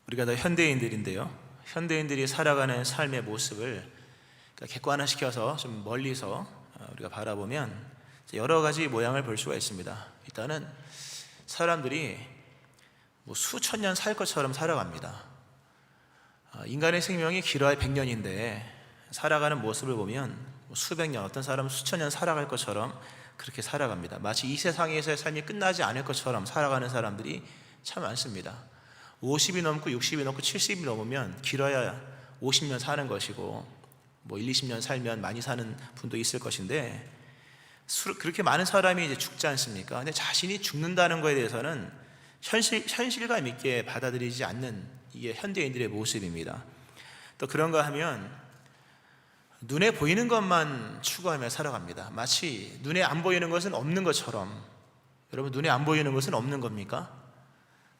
우리가 다 현대인들인데요, 현대인들이 살아가는 삶의 모습을 객관화시켜서 좀 멀리서 우리가 바라보면 여러 가지 모양을 볼 수가 있습니다. 일단은 사람들이 수천 년 살 것처럼 살아갑니다. 인간의 생명이 길어야 100년인데 살아가는 모습을 보면 수백 년, 어떤 사람은 수천 년 살아갈 것처럼 그렇게 살아갑니다. 마치 이 세상에서의 삶이 끝나지 않을 것처럼 살아가는 사람들이 참 많습니다. 50이 넘고 60이 넘고 70이 넘으면 길어야 50년 사는 것이고 1, 20년 살면 많이 사는 분도 있을 것인데, 그렇게 많은 사람이 이제 죽지 않습니까? 근데 자신이 죽는다는 것에 대해서는 현실감 있게 받아들이지 않는, 이게 현대인들의 모습입니다. 또 그런가 하면 눈에 보이는 것만 추구하며 살아갑니다. 마치 눈에 안 보이는 것은 없는 것처럼. 여러분, 눈에 안 보이는 것은 없는 겁니까?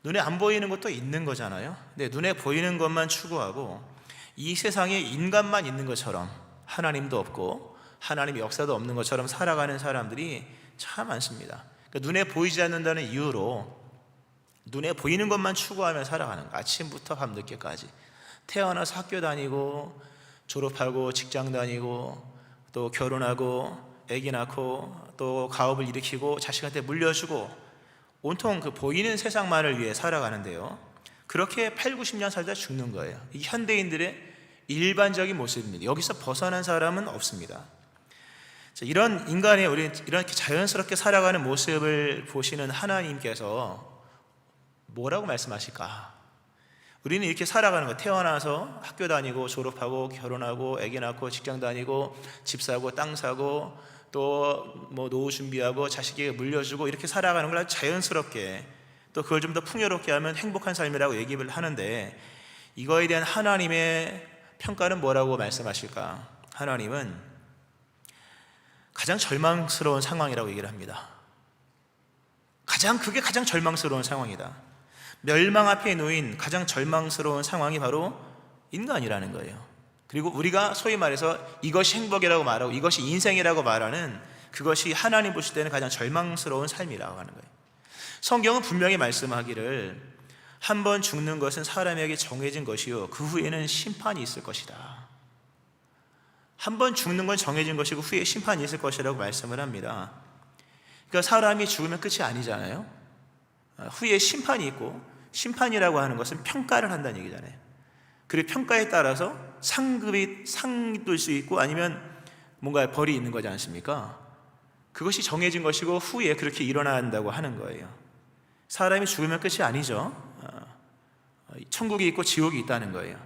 눈에 안 보이는 것도 있는 거잖아요. 근데 눈에 보이는 것만 추구하고 이 세상에 인간만 있는 것처럼, 하나님도 없고 하나님의 역사도 없는 것처럼 살아가는 사람들이 참 많습니다. 그러니까 눈에 보이지 않는다는 이유로 눈에 보이는 것만 추구하며 살아가는 거예요. 아침부터 밤늦게까지 태어나서 학교 다니고 졸업하고 직장 다니고 또 결혼하고 아기 낳고 또 가업을 일으키고 자식한테 물려주고 온통 그 보이는 세상만을 위해 살아가는데요, 그렇게 8, 90년 살다 죽는 거예요. 이게 현대인들의 일반적인 모습입니다. 여기서 벗어난 사람은 없습니다. 이런 인간의, 우리 이렇게 자연스럽게 살아가는 모습을 보시는 하나님께서 뭐라고 말씀하실까? 우리는 이렇게 살아가는 거, 태어나서 학교 다니고 졸업하고 결혼하고 아기 낳고 직장 다니고 집 사고 땅 사고 또 노후 준비하고 자식에게 물려주고 이렇게 살아가는 걸 아주 자연스럽게, 또 그걸 좀 더 풍요롭게 하면 행복한 삶이라고 얘기를 하는데, 이거에 대한 하나님의 평가는 뭐라고 말씀하실까? 하나님은 가장 절망스러운 상황이라고 얘기를 합니다. 그게 가장 절망스러운 상황이다. 멸망 앞에 놓인 가장 절망스러운 상황이 바로 인간이라는 거예요. 그리고 우리가 소위 말해서 이것이 행복이라고 말하고 이것이 인생이라고 말하는 그것이 하나님 보실 때는 가장 절망스러운 삶이라고 하는 거예요. 성경은 분명히 말씀하기를 한 번 죽는 것은 사람에게 정해진 것이요 그 후에는 심판이 있을 것이다. 한 번 죽는 건 정해진 것이고 후에 심판이 있을 것이라고 말씀을 합니다. 그러니까 사람이 죽으면 끝이 아니잖아요. 후에 심판이 있고, 심판이라고 하는 것은 평가를 한다는 얘기잖아요. 그리고 평가에 따라서 상이 될 수 있고 아니면 뭔가 벌이 있는 거지 않습니까? 그것이 정해진 것이고 후에 그렇게 일어난다고 하는 거예요. 사람이 죽으면 끝이 아니죠. 천국이 있고 지옥이 있다는 거예요.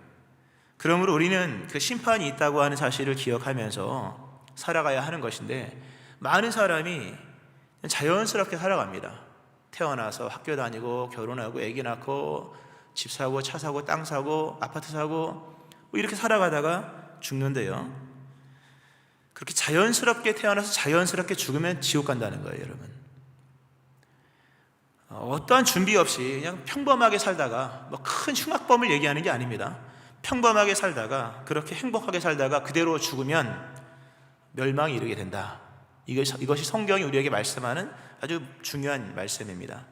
그러므로 우리는 그 심판이 있다고 하는 사실을 기억하면서 살아가야 하는 것인데, 많은 사람이 자연스럽게 살아갑니다. 태어나서 학교 다니고 결혼하고 아기 낳고 집 사고 차 사고 땅 사고 아파트 사고 이렇게 살아가다가 죽는데요, 그렇게 자연스럽게 태어나서 자연스럽게 죽으면 지옥 간다는 거예요, 여러분. 어떠한 준비 없이 그냥 평범하게 살다가, 큰 흉악범을 얘기하는 게 아닙니다. 평범하게 살다가, 그렇게 행복하게 살다가 그대로 죽으면 멸망이 이르게 된다. 이것이 성경이 우리에게 말씀하는 아주 중요한 말씀입니다.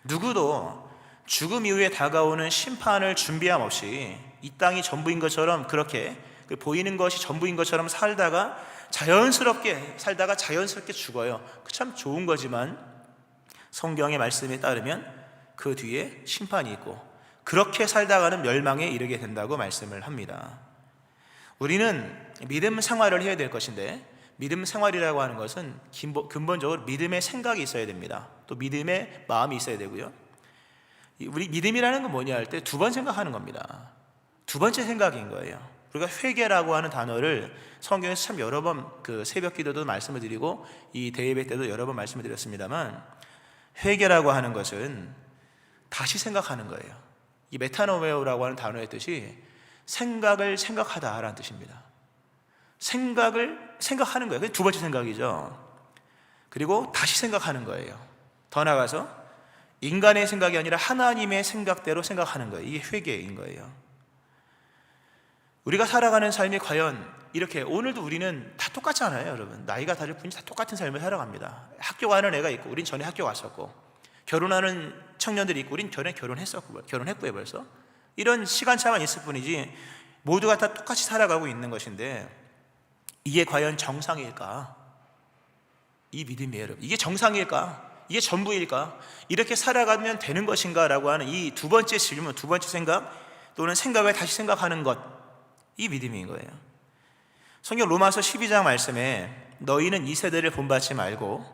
누구도 죽음 이후에 다가오는 심판을 준비함 없이 이 땅이 전부인 것처럼, 그렇게 보이는 것이 전부인 것처럼 살다가 자연스럽게 죽어요. 참 좋은 거지만 성경의 말씀에 따르면 그 뒤에 심판이 있고, 그렇게 살다가는 멸망에 이르게 된다고 말씀을 합니다. 우리는 믿음 생활을 해야 될 것인데, 믿음 생활이라고 하는 것은 근본적으로 믿음의 생각이 있어야 됩니다. 또 믿음의 마음이 있어야 되고요. 우리 믿음이라는 건 뭐냐 할 때 두 번 생각하는 겁니다. 두 번째 생각인 거예요. 우리가 회개라고 하는 단어를 성경에서 참 여러 번, 새벽 기도도 말씀을 드리고 이 대예배 때도 여러 번 말씀을 드렸습니다만, 회개라고 하는 것은 다시 생각하는 거예요. 이 메타노메오라고 하는 단어의 뜻이 생각을 생각하다라는 뜻입니다. 생각을 생각하는 거예요. 그게 두 번째 생각이죠. 그리고 다시 생각하는 거예요. 더 나아가서 인간의 생각이 아니라 하나님의 생각대로 생각하는 거예요. 이게 회개인 거예요. 우리가 살아가는 삶이 과연 이렇게, 오늘도 우리는 다 똑같잖아요, 여러분. 나이가 다를 뿐이지 다 똑같은 삶을 살아갑니다. 학교 가는 애가 있고, 우린 전에 학교 갔었고, 결혼하는 청년들이 있고, 우린 전에 결혼했고요 벌써. 이런 시간차만 있을 뿐이지 모두가 다 똑같이 살아가고 있는 것인데, 이게 과연 정상일까? 이 믿음이에요, 여러분. 이게 정상일까? 이게 전부일까? 이렇게 살아가면 되는 것인가? 라고 하는 이 두 번째 질문, 두 번째 생각, 또는 생각을 다시 생각하는 것, 이 믿음인 거예요. 성경 로마서 12장 말씀에 너희는 이 세대를 본받지 말고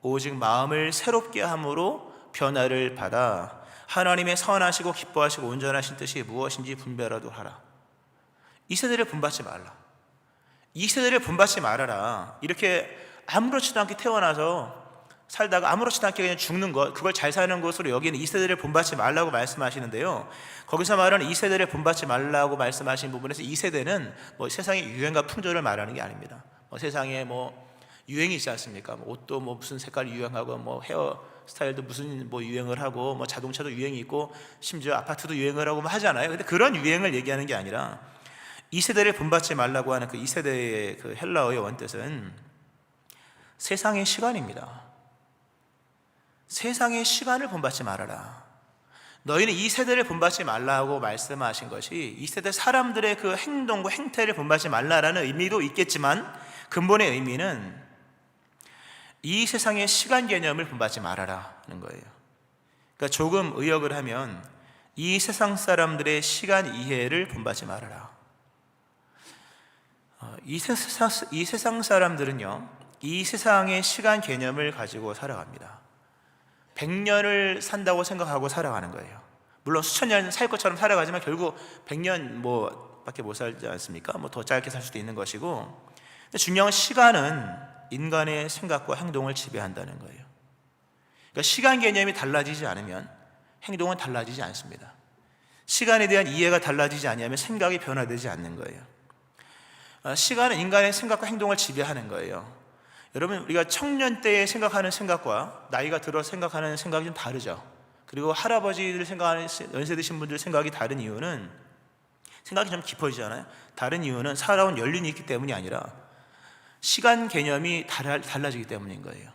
오직 마음을 새롭게 함으로 변화를 받아 하나님의 선하시고 기뻐하시고 온전하신 뜻이 무엇인지 분별하도록 하라. 이 세대를 본받지 말라. 이 세대를 본받지 말아라. 이렇게 아무렇지도 않게 태어나서 살다가 아무렇지도 않게 그냥 죽는 것, 그걸 잘 사는 것으로 여기는 이 세대를 본받지 말라고 말씀하시는데요, 거기서 말하는 이 세대를 본받지 말라고 말씀하신 부분에서 이 세대는 뭐 세상의 유행과 풍조를 말하는 게 아닙니다. 세상에 유행이 있지 않습니까? 옷도 무슨 색깔 유행하고 헤어 스타일도 무슨 유행을 하고 자동차도 유행이 있고 심지어 아파트도 유행을 하고 하잖아요. 근데 그런 유행을 얘기하는 게 아니라 이 세대를 본받지 말라고 하는 그 이 세대의 그 헬라어의 원뜻은 세상의 시간입니다. 세상의 시간을 본받지 말아라. 너희는 이 세대를 본받지 말라고 말씀하신 것이 이 세대 사람들의 그 행동과 행태를 본받지 말라라는 의미도 있겠지만, 근본의 의미는 이 세상의 시간 개념을 본받지 말아라는 거예요. 그러니까 조금 의역을 하면 이 세상 사람들의 시간 이해를 본받지 말아라. 이 세상 사람들은요, 이 세상의 시간 개념을 가지고 살아갑니다. 100년을 산다고 생각하고 살아가는 거예요. 물론 수천 년 살 것처럼 살아가지만 결국 100년 밖에 못 살지 않습니까? 더 짧게 살 수도 있는 것이고, 근데 중요한 시간은 인간의 생각과 행동을 지배한다는 거예요. 그러니까 시간 개념이 달라지지 않으면 행동은 달라지지 않습니다. 시간에 대한 이해가 달라지지 않으면 생각이 변화되지 않는 거예요. 시간은 인간의 생각과 행동을 지배하는 거예요. 여러분, 우리가 청년 때에 생각하는 생각과 나이가 들어서 생각하는 생각이 좀 다르죠. 그리고 할아버지들 생각하는, 연세 드신 분들 생각이 다른 이유는, 생각이 좀 깊어지잖아요. 다른 이유는 살아온 연륜이 있기 때문이 아니라 시간 개념이 달라지기 때문인 거예요.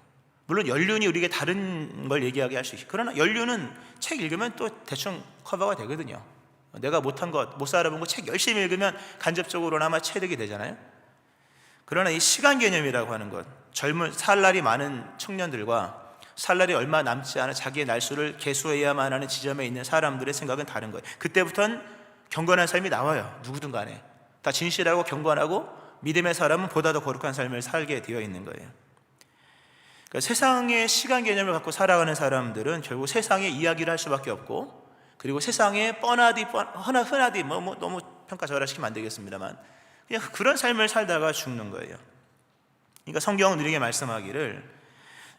물론 연륜이 우리에게 다른 걸 얘기하게 할 수 있어요. 그러나 연륜은 책 읽으면 또 대충 커버가 되거든요. 내가 못한 것, 못 살아본 거 책 열심히 읽으면 간접적으로나마 체득이 되잖아요. 그러나 이 시간 개념이라고 하는 것, 젊은 살 날이 많은 청년들과 살 날이 얼마 남지 않은 자기의 날수를 계수해야만 하는 지점에 있는 사람들의 생각은 다른 거예요. 그때부터는 경건한 삶이 나와요. 누구든 간에 다 진실하고 경건하고 믿음의 사람은 보다 더 거룩한 삶을 살게 되어 있는 거예요. 그러니까 세상의 시간 개념을 갖고 살아가는 사람들은 결국 세상의 이야기를 할 수밖에 없고, 그리고 세상에 흔하디 너무 평가절하시키면 안 되겠습니다만 그냥 그런 삶을 살다가 죽는 거예요. 그러니까 성경은 우리에게 말씀하기를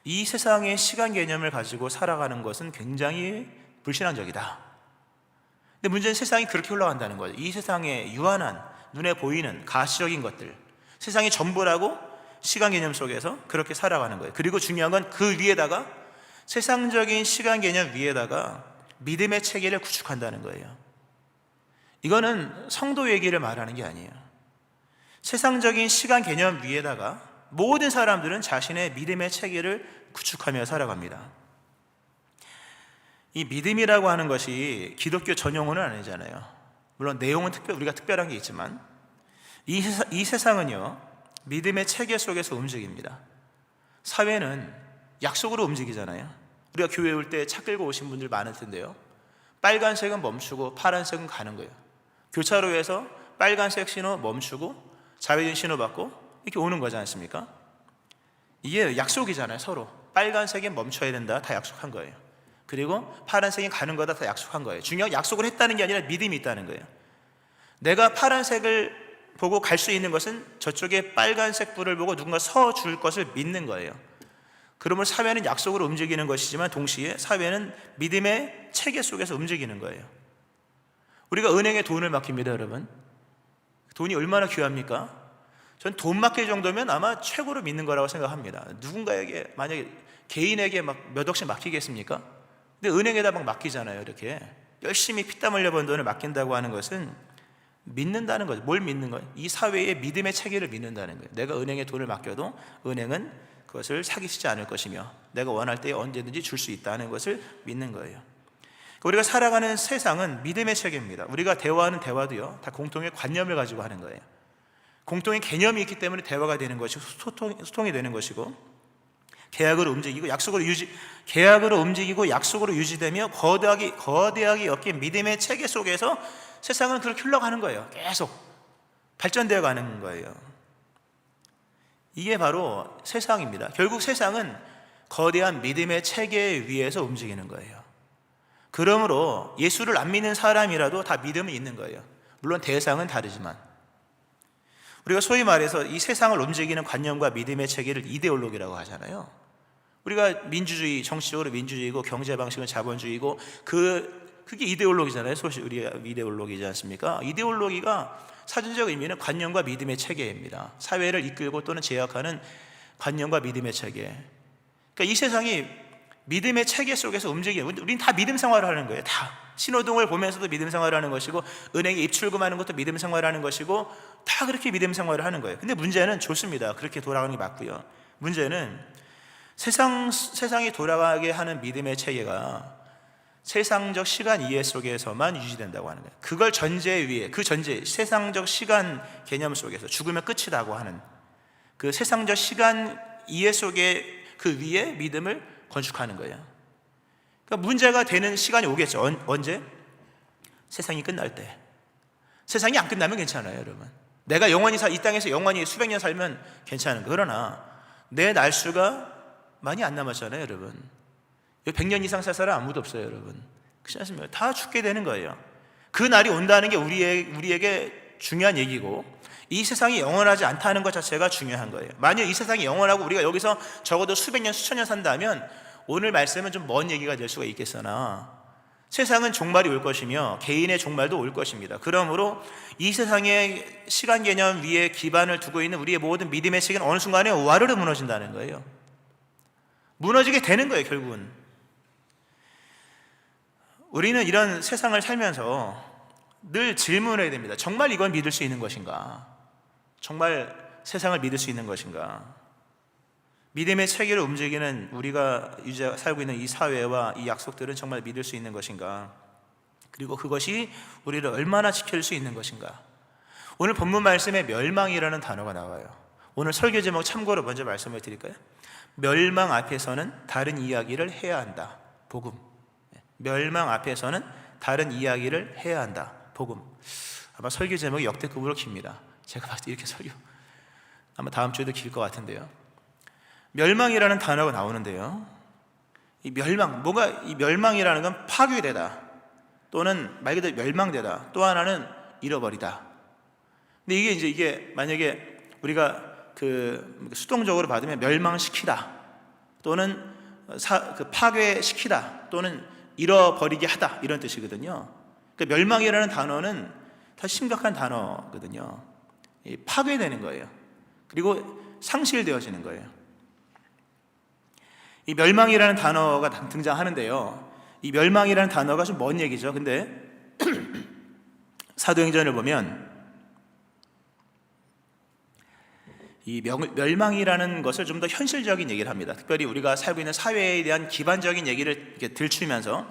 이 세상의 시간 개념을 가지고 살아가는 것은 굉장히 불신앙적이다. 근데 문제는 세상이 그렇게 흘러간다는 거예요. 이 세상의 유한한 눈에 보이는 가시적인 것들, 세상이 전부라고 시간 개념 속에서 그렇게 살아가는 거예요. 그리고 중요한 건 그 위에다가 세상적인 시간 개념 위에다가 믿음의 체계를 구축한다는 거예요. 이거는 성도 얘기를 말하는 게 아니에요. 세상적인 시간 개념 위에다가 모든 사람들은 자신의 믿음의 체계를 구축하며 살아갑니다. 이 믿음이라고 하는 것이 기독교 전용어는 아니잖아요. 물론 내용은 우리가 특별한 게 있지만 이 세상은요, 믿음의 체계 속에서 움직입니다. 사회는 약속으로 움직이잖아요. 우리가 교회 올 때 차 끌고 오신 분들 많을 텐데요, 빨간색은 멈추고 파란색은 가는 거예요. 교차로에서 빨간색 신호 멈추고 좌회전 신호 받고 이렇게 오는 거지 않습니까? 이게 약속이잖아요. 서로 빨간색에 멈춰야 된다, 다 약속한 거예요. 그리고 파란색이 가는 거다, 다 약속한 거예요. 중요한 약속을 했다는 게 아니라 믿음이 있다는 거예요. 내가 파란색을 보고 갈 수 있는 것은 저쪽에 빨간색 불을 보고 누군가 서줄 것을 믿는 거예요. 그러므로 사회는 약속으로 움직이는 것이지만 동시에 사회는 믿음의 체계 속에서 움직이는 거예요. 우리가 은행에 돈을 맡깁니다, 여러분. 돈이 얼마나 귀합니까? 전 돈 맡길 정도면 아마 최고로 믿는 거라고 생각합니다. 누군가에게, 만약에 개인에게 몇 억씩 맡기겠습니까? 근데 은행에다 맡기잖아요. 이렇게 열심히 피땀 흘려 번 돈을 맡긴다고 하는 것은 믿는다는 거죠. 뭘 믿는 거예요? 이 사회의 믿음의 체계를 믿는다는 거예요. 내가 은행에 돈을 맡겨도 은행은 그것을 사기치지 않을 것이며 내가 원할 때 언제든지 줄 수 있다는 것을 믿는 거예요. 우리가 살아가는 세상은 믿음의 체계입니다. 우리가 대화하는 대화도요, 다 공통의 관념을 가지고 하는 거예요. 공통의 개념이 있기 때문에 대화가 되는 것이고 소통이 되는 것이고, 계약으로 움직이고 약속으로 유지되며 거대하게 엮인 믿음의 체계 속에서 세상은 그렇게 흘러가는 거예요. 계속 발전되어 가는 거예요. 이게 바로 세상입니다. 결국 세상은 거대한 믿음의 체계 위에서 움직이는 거예요. 그러므로 예수를 안 믿는 사람이라도 다 믿음이 있는 거예요. 물론 대상은 다르지만, 우리가 소위 말해서 이 세상을 움직이는 관념과 믿음의 체계를 이데올로기라고 하잖아요. 우리가 민주주의, 정치적으로 민주주의고 경제 방식은 자본주의고 그게 이데올로기잖아요. 우리가 이데올로기지 않습니까? 이데올로기가 사전적 의미는 관념과 믿음의 체계입니다. 사회를 이끌고 또는 제약하는 관념과 믿음의 체계. 그러니까 이 세상이 믿음의 체계 속에서 움직여요. 우리는 다 믿음 생활을 하는 거예요. 다 신호등을 보면서도 믿음 생활을 하는 것이고, 은행에 입출금하는 것도 믿음 생활을 하는 것이고, 다 그렇게 믿음 생활을 하는 거예요. 근데 문제는 좋습니다. 그렇게 돌아가는 게 맞고요. 문제는 세상이 돌아가게 하는 믿음의 체계가 세상적 시간 이해 속에서만 유지된다고 하는 거예요. 그걸 세상적 시간 개념 속에서 죽으면 끝이라고 하는 그 세상적 시간 이해 속에 그 위에 믿음을 건축하는 거예요. 그러니까 문제가 되는 시간이 오겠죠. 언제? 세상이 끝날 때. 세상이 안 끝나면 괜찮아요, 여러분. 내가 이 땅에서 영원히 수백 년 살면 괜찮은 거예요. 그러나 내 날수가 많이 안 남았잖아요, 여러분. 100년 이상 살 사람 아무도 없어요, 여러분. 그렇지 않습니까? 다 죽게 되는 거예요. 그 날이 온다는 게 우리에게 중요한 얘기고, 이 세상이 영원하지 않다는 것 자체가 중요한 거예요. 만약 이 세상이 영원하고 우리가 여기서 적어도 수백 년, 수천 년 산다면 오늘 말씀은 좀 먼 얘기가 될 수가 있겠으나, 세상은 종말이 올 것이며 개인의 종말도 올 것입니다. 그러므로 이 세상의 시간 개념 위에 기반을 두고 있는 우리의 모든 믿음의 체계는 어느 순간에 와르르 무너진다는 거예요. 무너지게 되는 거예요, 결국은. 우리는 이런 세상을 살면서 늘 질문해야 됩니다. 정말 이건 믿을 수 있는 것인가? 정말 세상을 믿을 수 있는 것인가? 믿음의 체계를 움직이는 우리가 이제 살고 있는 이 사회와 이 약속들은 정말 믿을 수 있는 것인가? 그리고 그것이 우리를 얼마나 지킬 수 있는 것인가? 오늘 본문 말씀에 멸망이라는 단어가 나와요. 오늘 설교 제목 참고로 먼저 말씀을 드릴까요? 멸망 앞에서는 다른 이야기를 해야 한다. 복음. 멸망 앞에서는 다른 이야기를 해야 한다. 복음. 아마 설교 제목이 역대급으로 깁니다. 제가 봤을 때 이렇게 설교 아마 다음 주에도 길 것 같은데요. 멸망이라는 단어가 나오는데요, 이 멸망이라는 건 파괴되다, 또는 말 그대로 멸망되다, 또 하나는 잃어버리다. 근데 이게 만약에 우리가 수동적으로 받으면 멸망시키다, 또는 파괴시키다, 또는 잃어버리게 하다, 이런 뜻이거든요. 그러니까 멸망이라는 단어는 다 심각한 단어거든요. 파괴되는 거예요. 그리고 상실되어지는 거예요. 이 멸망이라는 단어가 등장하는데요, 이 멸망이라는 단어가 좀 먼 얘기죠. 근데 사도행전을 보면 이 멸망이라는 것을 좀 더 현실적인 얘기를 합니다. 특별히 우리가 살고 있는 사회에 대한 기반적인 얘기를 이렇게 들추면서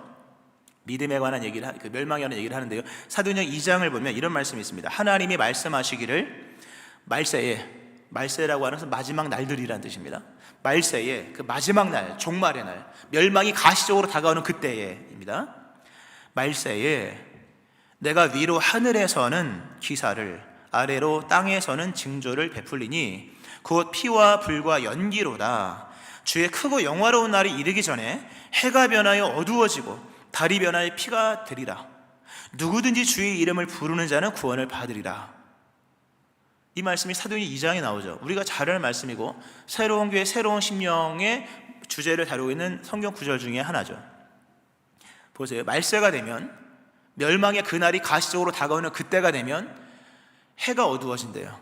믿음에 관한 얘기를, 멸망에 관한 얘기를 하는데요, 사도행전 2장을 보면 이런 말씀이 있습니다. 하나님이 말씀하시기를 말세라고 하는 것은 마지막 날들이라는 뜻입니다. 말세에, 그 마지막 날, 종말의 날, 멸망이 가시적으로 다가오는 그때에입니다. 말세에 내가 위로 하늘에서는 기사를, 아래로 땅에서는 징조를 베풀리니 곧 피와 불과 연기로다. 주의 크고 영화로운 날이 이르기 전에 해가 변하여 어두워지고 달이 변하여 피가 되리라. 누구든지 주의 이름을 부르는 자는 구원을 받으리라. 이 말씀이 사도행전 2장에 나오죠. 우리가 잘 아는 말씀이고 새로운 교회, 새로운 심령의 주제를 다루고 있는 성경 구절 중에 하나죠. 보세요. 말세가 되면, 멸망의 그날이 가시적으로 다가오는 그때가 되면 해가 어두워진대요.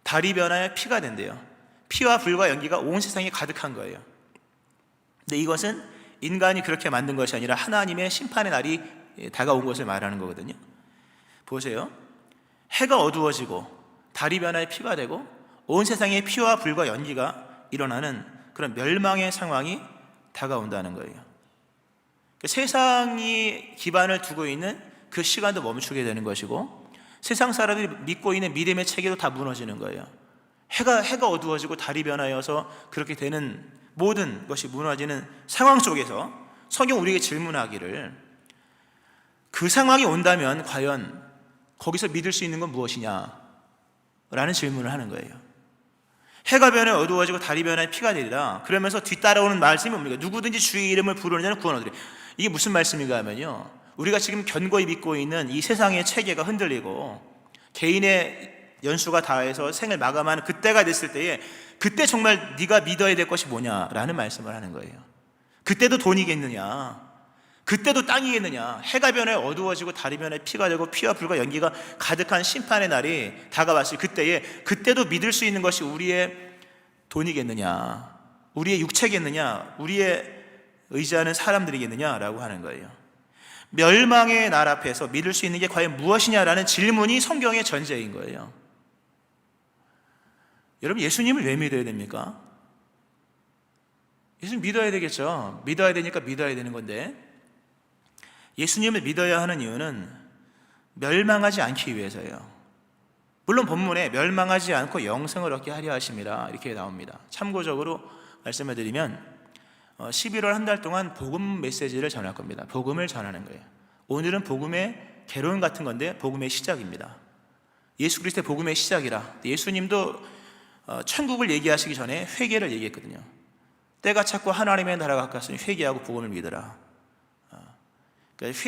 달이 변하여 피가 된대요. 피와 불과 연기가 온 세상에 가득한 거예요. 근데 이것은 인간이 그렇게 만든 것이 아니라 하나님의 심판의 날이 다가온 것을 말하는 거거든요. 보세요. 해가 어두워지고 달이 변하여 피가 되고 온 세상에 피와 불과 연기가 일어나는 그런 멸망의 상황이 다가온다는 거예요. 세상이 기반을 두고 있는 그 시간도 멈추게 되는 것이고, 세상 사람들이 믿고 있는 믿음의 체계도 다 무너지는 거예요. 해가 어두워지고 달이 변하여서 그렇게 되는 모든 것이 무너지는 상황 속에서 성경 우리에게 질문하기를, 그 상황이 온다면 과연 거기서 믿을 수 있는 건 무엇이냐 라는 질문을 하는 거예요. 해가 변해 어두워지고 달이 변해 피가 되리라. 그러면서 뒤따라오는 말씀이 뭡니까? 누구든지 주의 이름을 부르는 자는 구원 얻으리. 이게 무슨 말씀인가 하면요, 우리가 지금 견고히 믿고 있는 이 세상의 체계가 흔들리고 개인의 연수가 다해서 생을 마감하는 그때가 됐을 때에, 그때 정말 네가 믿어야 될 것이 뭐냐라는 말씀을 하는 거예요. 그때도 돈이겠느냐, 그때도 땅이겠느냐, 해가 변해 어두워지고 달이 변해 피가 되고 피와 불과 연기가 가득한 심판의 날이 다가왔을 그때에, 그때도 믿을 수 있는 것이 우리의 돈이겠느냐, 우리의 육체겠느냐, 우리의 의지하는 사람들이겠느냐라고 하는 거예요. 멸망의 날 앞에서 믿을 수 있는 게 과연 무엇이냐라는 질문이 성경의 전제인 거예요. 여러분, 예수님을 왜 믿어야 됩니까? 예수님 믿어야 되겠죠. 믿어야 되니까 믿어야 되는 건데, 예수님을 믿어야 하는 이유는 멸망하지 않기 위해서예요. 물론 본문에 멸망하지 않고 영생을 얻게 하려 하심이라 이렇게 나옵니다. 참고적으로 말씀을 드리면 11월 한 달 동안 복음 메시지를 전할 겁니다. 복음을 전하는 거예요. 오늘은 복음의 개론 같은 건데 복음의 시작입니다. 예수 그리스도의 복음의 시작이라. 예수님도 천국을 얘기하시기 전에 회개를 얘기했거든요. 때가 찼고 하나님의 나라가 가까웠으니 회개하고 복음을 믿으라. 그러니까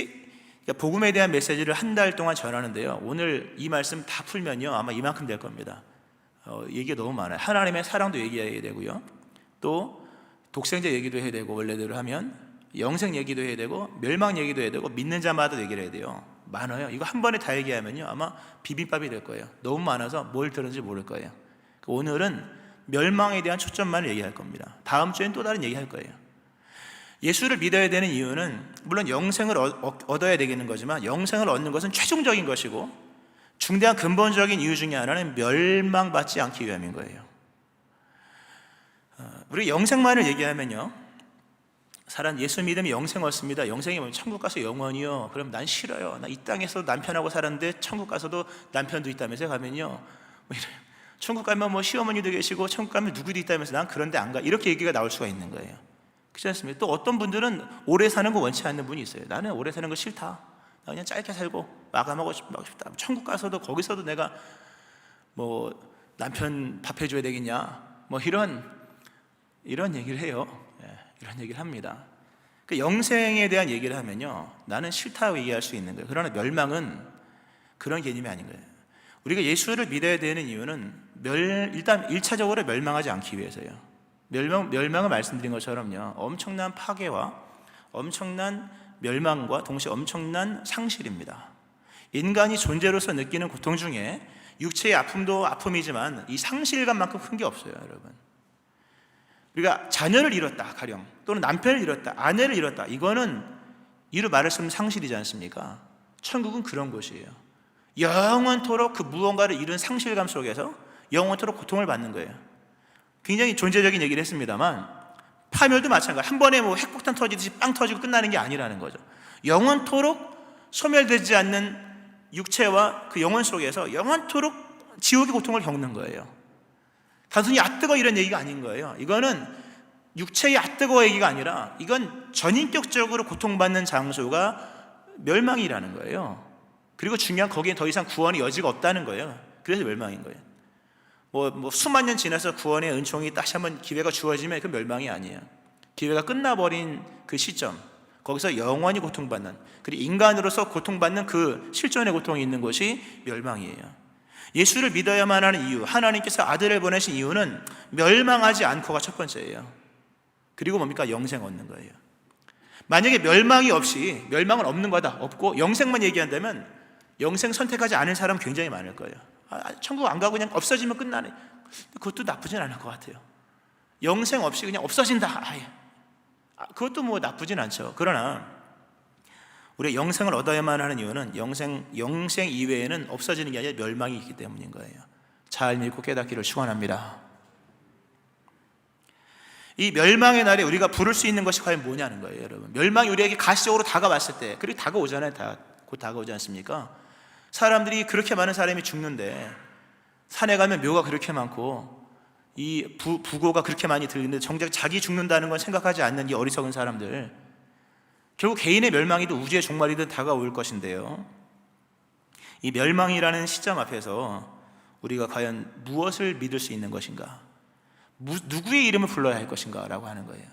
복음에 대한 메시지를 한 달 동안 전하는데요, 오늘 이 말씀 다 풀면요 아마 이만큼 될 겁니다. 얘기가 너무 많아요. 하나님의 사랑도 얘기해야 되고요, 또 독생자 얘기도 해야 되고, 원래대로 하면 영생 얘기도 해야 되고, 멸망 얘기도 해야 되고, 믿는 자마다 얘기를 해야 돼요. 많아요. 이거 한 번에 다 얘기하면요 아마 비빔밥이 될 거예요. 너무 많아서 뭘 들은지 모를 거예요. 오늘은 멸망에 대한 초점만을 얘기할 겁니다. 다음 주엔 또 다른 얘기할 거예요. 예수를 믿어야 되는 이유는 물론 영생을 얻어야 되겠는 거지만, 영생을 얻는 것은 최종적인 것이고 중대한 근본적인 이유 중에 하나는 멸망받지 않기 위함인 거예요. 우리 영생만을 얘기하면요, 사람 예수 믿으면 영생 얻습니다. 영생이 뭐냐면 천국 가서 영원히요. 그럼 난 싫어요. 나 이 땅에서 남편하고 살았는데 천국 가서도 남편도 있다면서 가면요, 뭐 이래요. 천국 가면 뭐 시어머니도 계시고 천국 가면 누구도 있다면서 난 그런데 안 가. 이렇게 얘기가 나올 수가 있는 거예요. 그렇지 않습니까? 또 어떤 분들은 오래 사는 거 원치 않는 분이 있어요. 나는 오래 사는 거 싫다. 나 그냥 짧게 살고 마감하고 싶다. 천국 가서도 거기서도 내가 뭐 남편 밥 해줘야 되겠냐, 뭐 이런 얘기를 해요. 이런 얘기를 합니다. 그 영생에 대한 얘기를 하면요, 나는 싫다고 얘기할 수 있는 거예요. 그러나 멸망은 그런 개념이 아닌 거예요. 우리가 예수를 믿어야 되는 이유는 일단 1차적으로 멸망하지 않기 위해서요. 멸망을 말씀드린 것처럼요, 엄청난 파괴와 엄청난 멸망과 동시에 엄청난 상실입니다. 인간이 존재로서 느끼는 고통 중에 육체의 아픔도 아픔이지만 이 상실감만큼 큰 게 없어요, 여러분. 우리가 자녀를 잃었다 가령, 또는 남편을 잃었다, 아내를 잃었다, 이거는 이루 말할 수 없는 상실이지 않습니까? 천국은 그런 곳이에요. 영원토록 그 무언가를 잃은 상실감 속에서 영원토록 고통을 받는 거예요. 굉장히 존재적인 얘기를 했습니다만, 파멸도 마찬가지. 한 번에 뭐 핵폭탄 터지듯이 빵 터지고 끝나는 게 아니라는 거죠. 영원토록 소멸되지 않는 육체와 그 영혼 속에서 영원토록 지옥의 고통을 겪는 거예요. 단순히 뜨거 이런 얘기가 아닌 거예요. 이거는 육체의 뜨거 얘기가 아니라, 이건 전인격적으로 고통받는 장소가 멸망이라는 거예요. 그리고 중요한, 거기에 더 이상 구원의 여지가 없다는 거예요. 그래서 멸망인 거예요. 뭐 수만 년 지나서 구원의 은총이 다시 한번 기회가 주어지면 그 멸망이 아니에요. 기회가 끝나버린 그 시점, 거기서 영원히 고통받는, 그리고 인간으로서 고통받는 그 실존의 고통이 있는 것이 멸망이에요. 예수를 믿어야만 하는 이유, 하나님께서 아들을 보내신 이유는 멸망하지 않고가 첫 번째예요. 그리고 뭡니까? 영생 얻는 거예요. 만약에 멸망이 없이, 멸망은 없는 거다, 없고 영생만 얘기한다면 영생 선택하지 않은 사람 굉장히 많을 거예요. 천국 안 가고 그냥 없어지면 끝나네. 그것도 나쁘진 않을 것 같아요. 영생 없이 그냥 없어진다, 아예. 그것도 뭐 나쁘진 않죠. 그러나 우리가 영생을 얻어야만 하는 이유는 영생 이외에는 없어지는 게 아니라 멸망이 있기 때문인 거예요. 잘 믿고 깨닫기를 축원합니다. 이 멸망의 날에 우리가 부를 수 있는 것이 과연 뭐냐는 거예요, 여러분. 멸망이 우리에게 가시적으로 다가왔을 때, 그리고 다가오잖아요. 곧 다가오지 않습니까? 사람들이 그렇게 많은 사람이 죽는데, 산에 가면 묘가 그렇게 많고 이 부고가 그렇게 많이 들리는데 정작 자기 죽는다는 건 생각하지 않는 이 어리석은 사람들, 결국 개인의 멸망이든 우주의 종말이든 다가올 것인데요, 이 멸망이라는 시점 앞에서 우리가 과연 무엇을 믿을 수 있는 것인가, 누구의 이름을 불러야 할 것인가 라고 하는 거예요.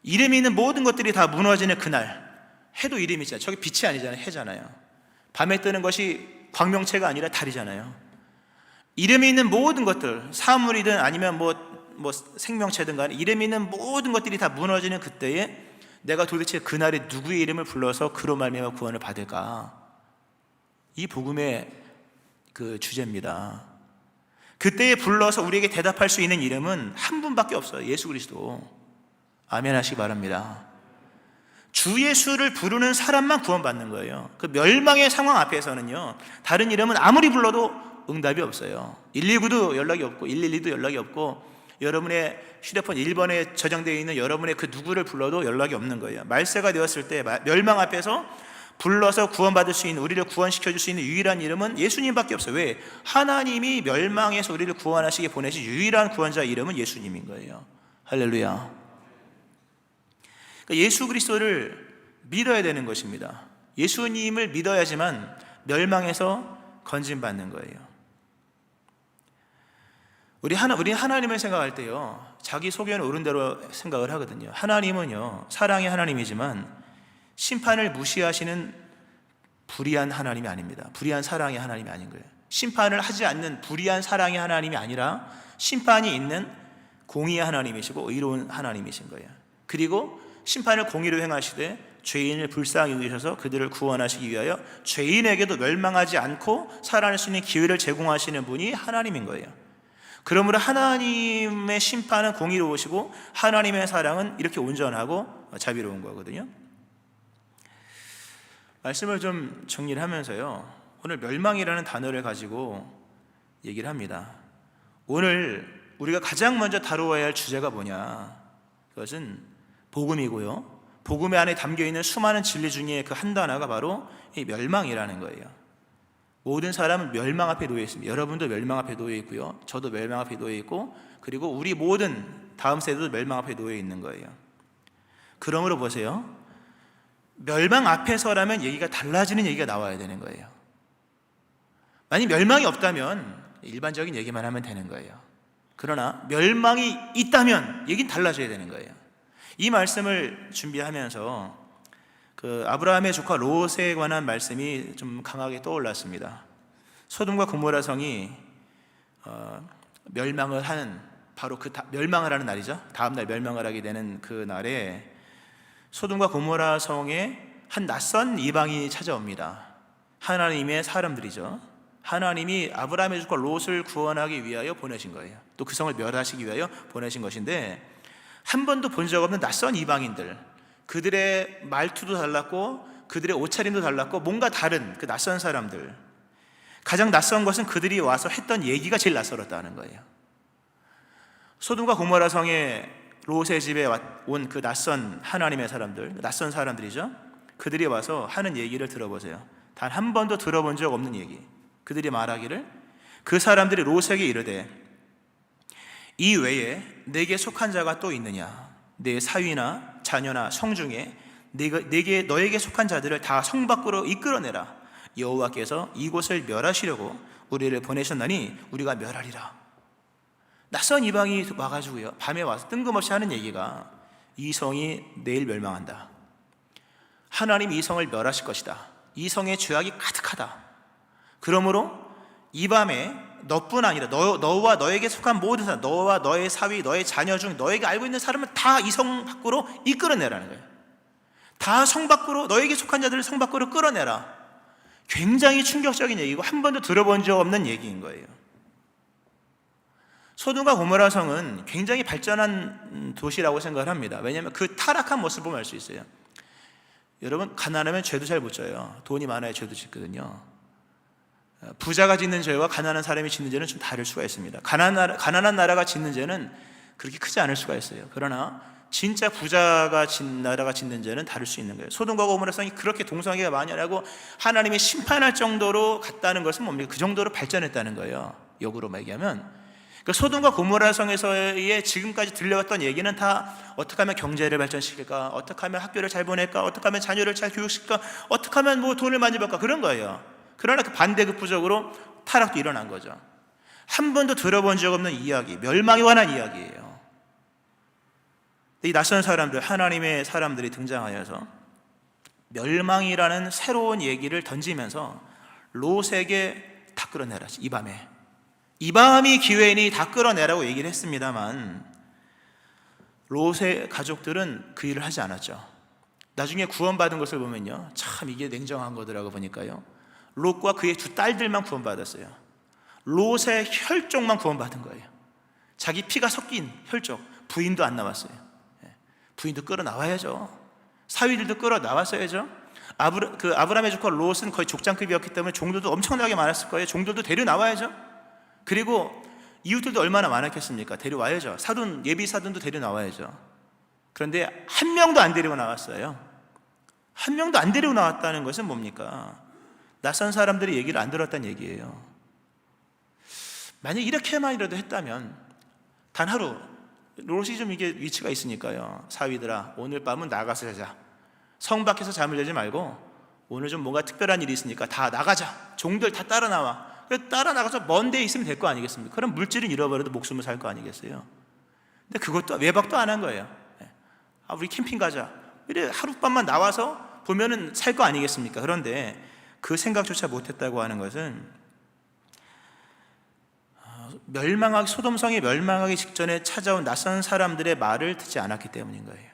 이름이 있는 모든 것들이 다 무너지는 그날, 해도 이름이 있잖아요. 저기 빛이 아니잖아요. 해잖아요. 밤에 뜨는 것이 광명체가 아니라 달이잖아요. 이름이 있는 모든 것들, 사물이든 아니면 뭐 생명체든 간에 이름이 있는 모든 것들이 다 무너지는 그때에 내가 도대체 그날에 누구의 이름을 불러서 그로 말미암아 구원을 받을까? 이 복음의 그 주제입니다. 그때에 불러서 우리에게 대답할 수 있는 이름은 한 분밖에 없어요. 예수 그리스도. 아멘 하시기 바랍니다. 주 예수를 부르는 사람만 구원받는 거예요. 그 멸망의 상황 앞에서는요, 다른 이름은 아무리 불러도 응답이 없어요. 119도 연락이 없고 112도 연락이 없고 여러분의 휴대폰 1번에 저장되어 있는 여러분의 그 누구를 불러도 연락이 없는 거예요. 말세가 되었을 때 멸망 앞에서 불러서 구원받을 수 있는, 우리를 구원시켜 줄 수 있는 유일한 이름은 예수님밖에 없어요. 왜? 하나님이 멸망에서 우리를 구원하시게 보내신 유일한 구원자 이름은 예수님인 거예요. 할렐루야. 그러니까 예수 그리스도를 믿어야 되는 것입니다. 예수님을 믿어야지만 멸망에서 건진받는 거예요. 우리 하나님을 생각할 때요, 자기 소견에 오른 대로 생각을 하거든요. 하나님은요, 사랑의 하나님이지만 심판을 무시하시는 불의한 하나님이 아닙니다. 불의한 사랑의 하나님이 아닌 거예요. 심판을 하지 않는 불의한 사랑의 하나님이 아니라 심판이 있는 공의의 하나님이시고 의로운 하나님이신 거예요. 그리고 심판을 공의로 행하시되 죄인을 불쌍히 여기셔서 그들을 구원하시기 위하여 죄인에게도 멸망하지 않고 살아날 수 있는 기회를 제공하시는 분이 하나님인 거예요. 그러므로 하나님의 심판은 공의로우시고 하나님의 사랑은 이렇게 온전하고 자비로운 거거든요. 말씀을 좀 정리를 하면서요, 오늘 멸망이라는 단어를 가지고 얘기를 합니다. 오늘 우리가 가장 먼저 다루어야 할 주제가 뭐냐, 그것은 복음이고요, 복음의 안에 담겨있는 수많은 진리 중에 그 한 단어가 바로 이 멸망이라는 거예요. 모든 사람은 멸망 앞에 놓여 있습니다. 여러분도 멸망 앞에 놓여 있고요, 저도 멸망 앞에 놓여 있고, 그리고 우리 모든 다음 세대도 멸망 앞에 놓여 있는 거예요. 그러므로 보세요, 멸망 앞에서라면 얘기가 달라지는 얘기가 나와야 되는 거예요. 만약 멸망이 없다면 일반적인 얘기만 하면 되는 거예요. 그러나 멸망이 있다면 얘기는 달라져야 되는 거예요. 이 말씀을 준비하면서 그 아브라함의 조카 롯에 관한 말씀이 좀 강하게 떠올랐습니다. 소돔과 고모라 성이 멸망을 하는, 바로 멸망을 하는 날이죠. 다음 날 멸망을 하게 되는 그 날에 소돔과 고모라 성에 한 낯선 이방인이 찾아옵니다. 하나님의 사람들이죠. 하나님이 아브라함의 조카 롯을 구원하기 위하여 보내신 거예요. 또 그 성을 멸하시기 위하여 보내신 것인데, 한 번도 본 적 없는 낯선 이방인들, 그들의 말투도 달랐고 그들의 옷차림도 달랐고 뭔가 다른 그 낯선 사람들, 가장 낯선 것은 그들이 와서 했던 얘기가 제일 낯설었다는 거예요. 소돔과 고모라 성에 롯의 집에 온 그 낯선 하나님의 사람들, 낯선 사람들이죠. 그들이 와서 하는 얘기를 들어보세요. 단 한 번도 들어본 적 없는 얘기. 그들이 말하기를, 그 사람들이 롯에게 이르되 이 외에 내게 속한 자가 또 있느냐? 내 사위나 자녀나 성중에 너에게 속한 자들을 다 성 밖으로 이끌어내라. 여호와께서 이곳을 멸하시려고 우리를 보내셨나니 우리가 멸하리라. 낯선 이방이 와가지고요, 밤에 와서 뜬금없이 하는 얘기가, 이 성이 내일 멸망한다. 하나님이 이 성을 멸하실 것이다. 이 성에 죄악이 가득하다. 그러므로 이 밤에 너뿐 아니라 너와 너에게 속한 모든 사람, 너와 너의 사위, 너의 자녀 중 너에게 알고 있는 사람은 다 이 성 밖으로 이끌어내라는 거예요. 다 성 밖으로, 너에게 속한 자들을 성 밖으로 끌어내라. 굉장히 충격적인 얘기고 한 번도 들어본 적 없는 얘기인 거예요. 소돔과 고모라 성은 굉장히 발전한 도시라고 생각을 합니다. 왜냐하면 그 타락한 모습을 보면 알 수 있어요. 여러분, 가난하면 죄도 잘 못 져요. 돈이 많아야 죄도 짓거든요. 부자가 짓는 죄와 가난한 사람이 짓는 죄는 좀 다를 수가 있습니다. 가난한 나라가 짓는 죄는 그렇게 크지 않을 수가 있어요. 그러나 진짜 부자가 나라가 짓는 죄는 다를 수 있는 거예요. 소돔과 고모라 성이 그렇게 동성애가 만연하고 하나님이 심판할 정도로 갔다는 것은 뭡니까? 그 정도로 발전했다는 거예요. 역으로 얘기하면. 그러니까 소돔과 고모라 성에서의 지금까지 들려왔던 얘기는 다 어떻게 하면 경제를 발전시킬까, 어떻게 하면 학교를 잘 보낼까, 어떻게 하면 자녀를 잘 교육시킬까, 어떻게 하면 뭐 돈을 많이 벌까, 그런 거예요. 그러나 그 반대급부적으로 타락도 일어난 거죠. 한 번도 들어본 적 없는 이야기, 멸망에 관한 이야기예요. 이 낯선 사람들, 하나님의 사람들이 등장하여서 멸망이라는 새로운 얘기를 던지면서 롯에게 다 끌어내라, 이 밤이 기회이니 다 끌어내라고 얘기를 했습니다만 롯의 가족들은 그 일을 하지 않았죠. 나중에 구원받은 것을 보면요, 참 이게 냉정한 거더라고 보니까요, 롯과 그의 두 딸들만 구원받았어요. 롯의 혈족만 구원받은 거예요. 자기 피가 섞인 혈족, 부인도 안 나왔어요. 부인도 끌어 나와야죠. 사위들도 끌어 나왔어야죠. 아브라함의 조카 롯은 거의 족장급이었기 때문에 종들도 엄청나게 많았을 거예요. 종들도 데려 나와야죠. 그리고 이웃들도 얼마나 많았겠습니까? 데려와야죠. 예비 사돈도 데려 나와야죠. 그런데 한 명도 안 데리고 나왔어요. 한 명도 안 데리고 나왔다는 것은 뭡니까? 낯선 사람들이 얘기를 안 들었다는 얘기예요. 만약 이렇게만이라도 했다면, 단 하루, 롯이 좀 이게 위치가 있으니까요, 사위들아 오늘 밤은 나가서 자자. 성 밖에서 잠을 자지 말고 오늘 좀 뭔가 특별한 일이 있으니까 다 나가자. 종들 다 따라 나와. 따라 나가서 먼 데에 있으면 될 거 아니겠습니까? 그럼 물질은 잃어버려도 목숨을 살 거 아니겠어요? 근데 그것도 외박도 안 한 거예요. 우리 캠핑 가자. 이래 하룻밤만 나와서 보면은 살 거 아니겠습니까? 그런데 그 생각조차 못했다고 하는 것은 소돔성이 멸망하기 직전에 찾아온 낯선 사람들의 말을 듣지 않았기 때문인 거예요.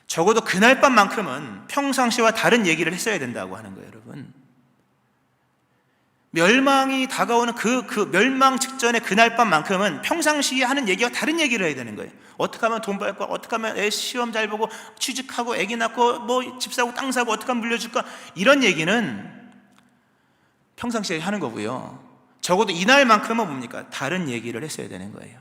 적어도 그날 밤만큼은 평상시와 다른 얘기를 했어야 된다고 하는 거예요, 여러분. 멸망이 다가오는 그 멸망 직전의 그날 밤만큼은 평상시에 하는 얘기와 다른 얘기를 해야 되는 거예요. 어떻게 하면 돈 벌까, 어떻게 하면 애 시험 잘 보고 취직하고 애기 낳고 뭐 집 사고 땅 사고 어떻게 하면 물려줄까, 이런 얘기는 평상시에 하는 거고요. 적어도 이날만큼은 뭡니까? 다른 얘기를 했어야 되는 거예요.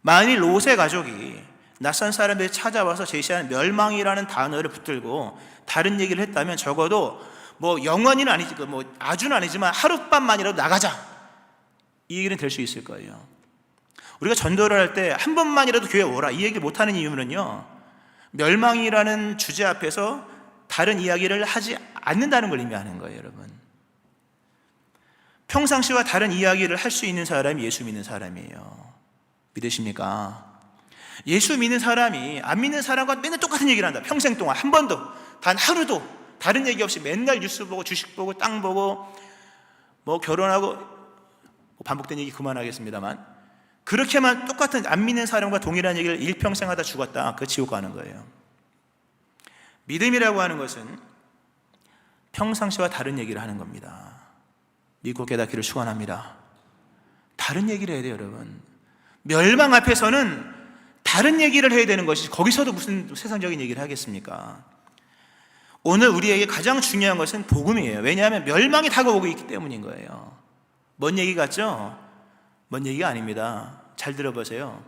만일 롯의 가족이 낯선 사람들이 찾아와서 제시하는 멸망이라는 단어를 붙들고 다른 얘기를 했다면 적어도 뭐 영원히는 아니지, 뭐 아주는 아니지만 하룻밤만이라도 나가자, 이 얘기는 될 수 있을 거예요. 우리가 전도를 할 때 한 번만이라도 교회 오라, 이 얘기 못하는 이유는요, 멸망이라는 주제 앞에서 다른 이야기를 하지 않는다는 걸 의미하는 거예요, 여러분. 평상시와 다른 이야기를 할 수 있는 사람이 예수 믿는 사람이에요. 믿으십니까? 예수 믿는 사람이 안 믿는 사람과 맨날 똑같은 얘기를 한다. 평생 동안 한 번도, 단 하루도 다른 얘기 없이 맨날 뉴스 보고 주식 보고 땅 보고 뭐 결혼하고, 반복된 얘기 그만하겠습니다만, 그렇게만 똑같은 안 믿는 사람과 동일한 얘기를 일평생 하다 죽었다. 그 지옥 가는 거예요. 믿음이라고 하는 것은 평상시와 다른 얘기를 하는 겁니다. 믿고 깨닫기를 축원합니다. 다른 얘기를 해야 돼요, 여러분. 멸망 앞에서는 다른 얘기를 해야 되는 것이, 거기서도 무슨 세상적인 얘기를 하겠습니까? 오늘 우리에게 가장 중요한 것은 복음이에요. 왜냐하면 멸망이 다가오고 있기 때문인 거예요. 먼 얘기 같죠? 먼 얘기가 아닙니다. 잘 들어보세요.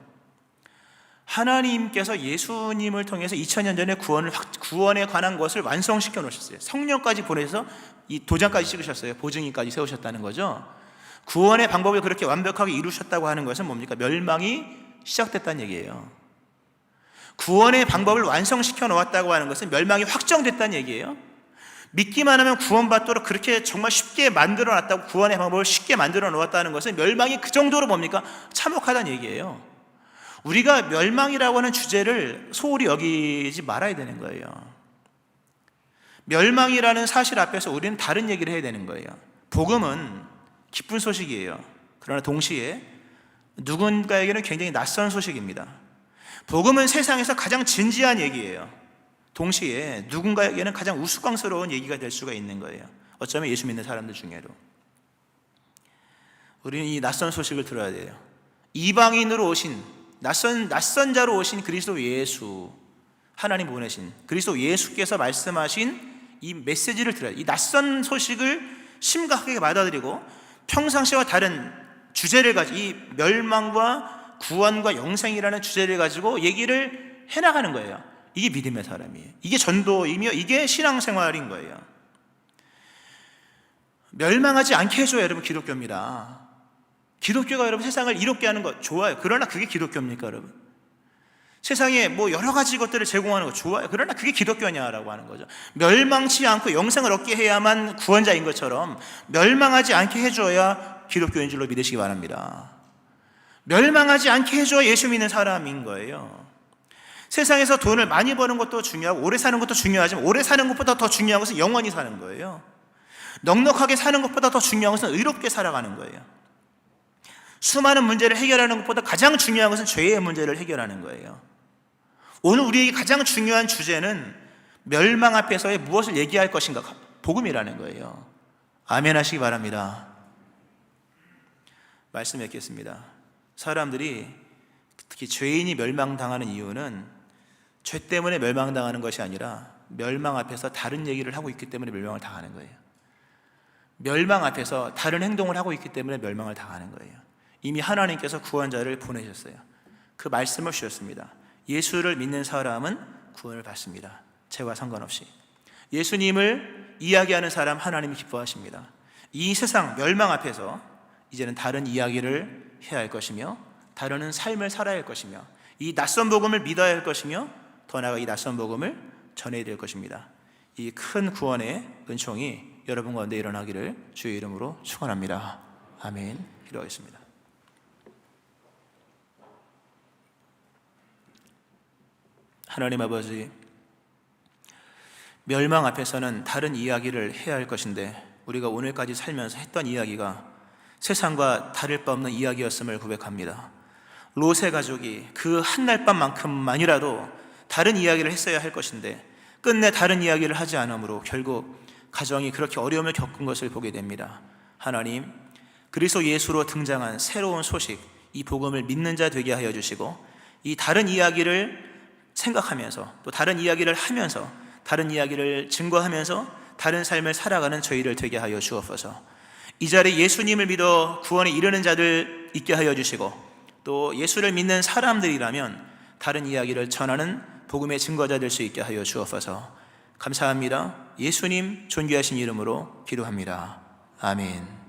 하나님께서 예수님을 통해서 2000년 전에 구원에 관한 것을 완성시켜 놓으셨어요. 성령까지 보내서 이 도장까지 찍으셨어요. 보증인까지 세우셨다는 거죠. 구원의 방법을 그렇게 완벽하게 이루셨다고 하는 것은 뭡니까? 멸망이 시작됐다는 얘기예요. 구원의 방법을 완성시켜 놓았다고 하는 것은 멸망이 확정됐다는 얘기예요. 믿기만 하면 구원받도록 그렇게 정말 쉽게 만들어 놨다고, 구원의 방법을 쉽게 만들어 놓았다는 것은 멸망이 그 정도로 뭡니까? 참혹하다는 얘기예요. 우리가 멸망이라고 하는 주제를 소홀히 여기지 말아야 되는 거예요. 멸망이라는 사실 앞에서 우리는 다른 얘기를 해야 되는 거예요. 복음은 기쁜 소식이에요. 그러나 동시에 누군가에게는 굉장히 낯선 소식입니다. 복음은 세상에서 가장 진지한 얘기예요. 동시에 누군가에게는 가장 우스꽝스러운 얘기가 될 수가 있는 거예요. 어쩌면 예수 믿는 사람들 중에도. 우리는 이 낯선 소식을 들어야 돼요. 이방인으로 오신, 낯선 자로 오신 그리스도 예수, 하나님 보내신 그리스도 예수께서 말씀하신 이 메시지를 들어야 돼요. 이 낯선 소식을 심각하게 받아들이고 평상시와 다른 주제를 가지고, 이 멸망과 구원과 영생이라는 주제를 가지고 얘기를 해나가는 거예요. 이게 믿음의 사람이에요. 이게 전도이며 이게 신앙생활인 거예요. 멸망하지 않게 해줘야 여러분 기독교입니다. 기독교가 여러분 세상을 이롭게 하는 것 좋아요. 그러나 그게 기독교입니까 여러분? 세상에 뭐 여러 가지 것들을 제공하는 거 좋아요. 그러나 그게 기독교냐라고 하는 거죠. 멸망치 않고 영생을 얻게 해야만 구원자인 것처럼 멸망하지 않게 해줘야 기독교인 줄로 믿으시기 바랍니다. 멸망하지 않게 해줘야 예수 믿는 사람인 거예요. 세상에서 돈을 많이 버는 것도 중요하고 오래 사는 것도 중요하지만 오래 사는 것보다 더 중요한 것은 영원히 사는 거예요. 넉넉하게 사는 것보다 더 중요한 것은 의롭게 살아가는 거예요. 수많은 문제를 해결하는 것보다 가장 중요한 것은 죄의 문제를 해결하는 거예요. 오늘 우리에게 가장 중요한 주제는 멸망 앞에서의 무엇을 얘기할 것인가, 복음이라는 거예요. 아멘 하시기 바랍니다. 말씀 맺겠습니다. 사람들이 특히 죄인이 멸망당하는 이유는 죄 때문에 멸망당하는 것이 아니라 멸망 앞에서 다른 얘기를 하고 있기 때문에 멸망을 당하는 거예요. 멸망 앞에서 다른 행동을 하고 있기 때문에 멸망을 당하는 거예요. 이미 하나님께서 구원자를 보내셨어요. 그 말씀을 주셨습니다. 예수를 믿는 사람은 구원을 받습니다. 죄와 상관없이. 예수님을 이야기하는 사람 하나님이 기뻐하십니다. 이 세상 멸망 앞에서 이제는 다른 이야기를 해야 할 것이며 다른 삶을 살아야 할 것이며 이 낯선 복음을 믿어야 할 것이며 더 나아가 이 낯선 복음을 전해야 될 것입니다. 이 큰 구원의 은총이 여러분 가운데 일어나기를 주의 이름으로 축원합니다. 아멘. 기도하겠습니다. 하나님 아버지, 멸망 앞에서는 다른 이야기를 해야 할 것인데 우리가 오늘까지 살면서 했던 이야기가 세상과 다를 바 없는 이야기였음을 고백합니다. 롯의 가족이 그 한날 밤만큼만이라도 다른 이야기를 했어야 할 것인데 끝내 다른 이야기를 하지 않으므로 결국 가정이 그렇게 어려움을 겪은 것을 보게 됩니다. 하나님, 그리스도 예수로 등장한 새로운 소식, 이 복음을 믿는 자 되게 하여 주시고 이 다른 이야기를 생각하면서 또 다른 이야기를 하면서 다른 이야기를 증거하면서 다른 삶을 살아가는 저희를 되게 하여 주옵소서. 이 자리에 예수님을 믿어 구원에 이르는 자들 있게 하여 주시고 또 예수를 믿는 사람들이라면 다른 이야기를 전하는 복음의 증거자 될 수 있게 하여 주옵소서. 감사합니다. 예수님 존귀하신 이름으로 기도합니다. 아멘.